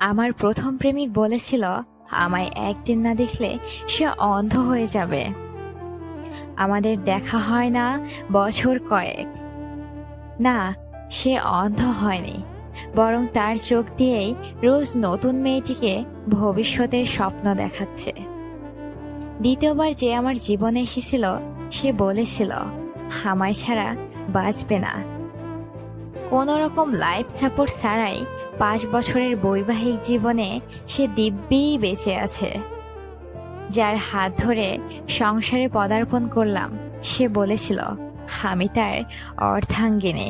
আমার প্রথম প্রেমিক বলেছিল আমায় একদিন না দেখলে সে অন্ধ হয়ে যাবে। আমাদের দেখা হয় না বছর কয়েক। না, সে অন্ধ হয়নি, বরং তার চোখ দিয়েই রোজ নতুন মেয়েটিকে ভবিষ্যতের স্বপ্ন দেখাচ্ছে। দ্বিতীয়বার যে আমার জীবনে এসেছিল সে বলেছিল আমায় ছাড়া বাঁচবে না। কোনো রকম লাইফ সাপোর্ট ছাড়াই 5 বছরের বৈবাহিক জীবনে সে দিব্যি বেঁচে আছে। যার হাত ধরে সংসারে পদার্পণ করলাম সে বলেছিল আমি তার অর্ধাঙ্গিনী।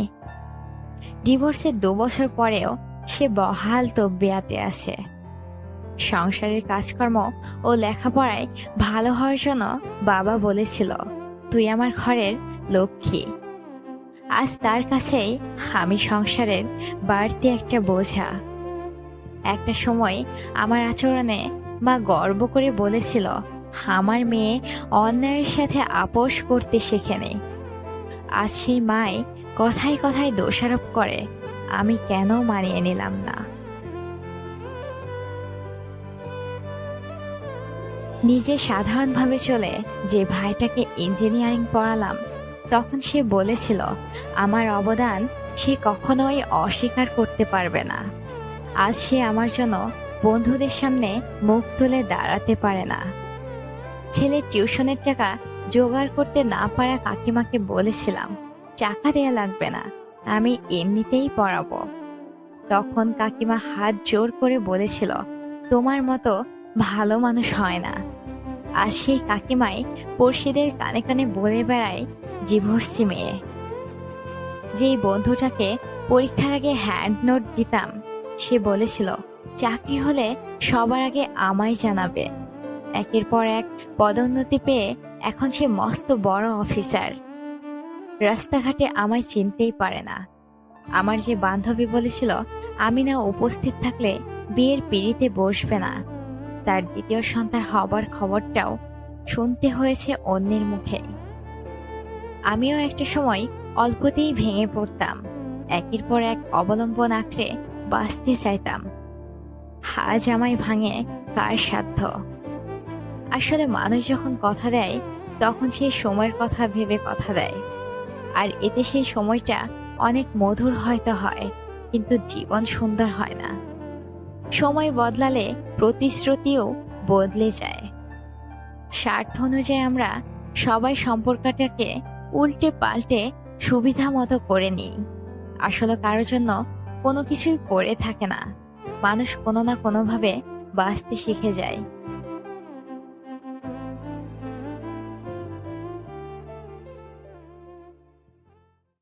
ডিভোর্সের 2 বছর পরেও সে বহাল তবিয়তে আছে। সংসারের কাজকর্ম ও লেখাপড়ায় ভালো হওয়ার জন্য বাবা বলেছিল তুই আমার ঘরের লক্ষ্মী। আজ তার কাছেই আমি সংসারের বাড়তি একটা বোঝা। একটা সময় আমার আচরণে মা গর্ব করে বলেছিল আমার মেয়ে অন্যায়ের সাথে আপোষ করতে শেখেনি। আজ সেই মাই কথায় কথায় দোষারোপ করে আমি কেন মানিয়ে নিলাম না। নিজে সাধারণভাবে চলে যে ভাইটাকে ইঞ্জিনিয়ারিং পড়ালাম, তখন সে বলেছিল আমার অবদান সে কখনোই অস্বীকার করতে পারবে না। আজ সে আমার জন্য বন্ধুদের সামনে মুখ তুলে দাঁড়াতে পারে না। ছেলের টিউশনের টাকা জোগাড় করতে না পারা কাকিমাকে বলেছিলাম টাকা দেয়া লাগবে না, আমি এমনিতেই পড়াবো। তখন কাকিমা হাত জোর করে বলেছিল তোমার মতো ভালো মানুষ হয় না। আজ সেই কাকিমাই পড়শিদের কানে কানে বলে বেড়ায় ডিভোর্সি মেয়ে। যেই বন্ধুটাকে পরীক্ষার আগে হ্যান্ড নোট দিতাম সে বলেছিল চাকরি হলে সবার আগে আমায় জানাবে। একের পর এক পদোন্নতি পেয়ে এখন সে মস্ত বড় অফিসার। রাস্তাঘাটে আমায় চিনতেই পারে না। আমার যে বান্ধবী বলেছিল আমি না উপস্থিত থাকলে বিয়ের পিঁড়িতে বসবে না, তার দ্বিতীয় সন্তান হবার খবরটাও শুনতে হয়েছে অন্যের মুখে। আমিও একটা সময় অল্পতেই ভেঙে পড়তাম, একের পর এক অবলম্বন আঁকড়ে বাঁচতে চাইতাম। আজ আমায় ভাঙে কার সাধ্য। আসলে মানুষ যখন কথা দেয় তখন সেই সময়ের কথা ভেবে কথা দেয়, আর এতে সেই সময়টা অনেক মধুর হয়তো হয়, কিন্তু জীবন সুন্দর হয় না। সময় বদলালে প্রতিশ্রুতিও বদলে যায়। স্বার্থ অনুযায়ী আমরা সবাই সম্পর্কটাকে উল্টে পাল্টে সুবিধা মতো করে নিই। আসলে কারোর জন্য কোনো কিছুই পড়ে থাকে না। মানুষ কোনো না কোনোভাবে বাঁচতে শিখে যায়।